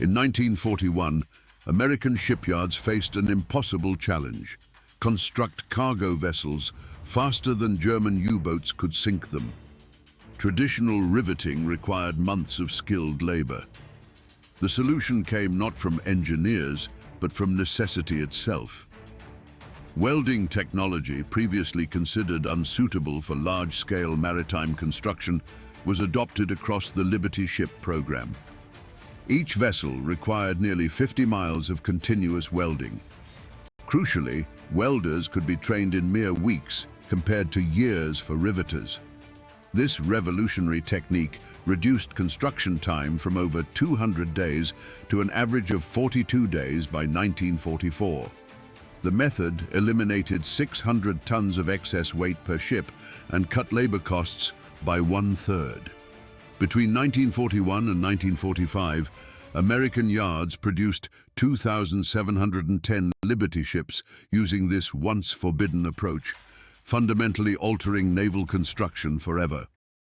In 1941, American shipyards faced an impossible challenge: construct cargo vessels faster than German U-boats could sink them. Traditional riveting required months of skilled labor. The solution came not from engineers, but from necessity itself. Welding technology, previously considered unsuitable for large-scale maritime construction, was adopted across the Liberty ship program. Each vessel required nearly 50 miles of continuous welding. Crucially, welders could be trained in mere weeks compared to years for riveters. This revolutionary technique reduced construction time from over 200 days to an average of 42 days by 1944. The method eliminated 600 tons of excess weight per ship and cut labor costs by 1/3. Between 1941 and 1945, American yards produced 2,710 Liberty ships using this once-forbidden approach, fundamentally altering naval construction forever.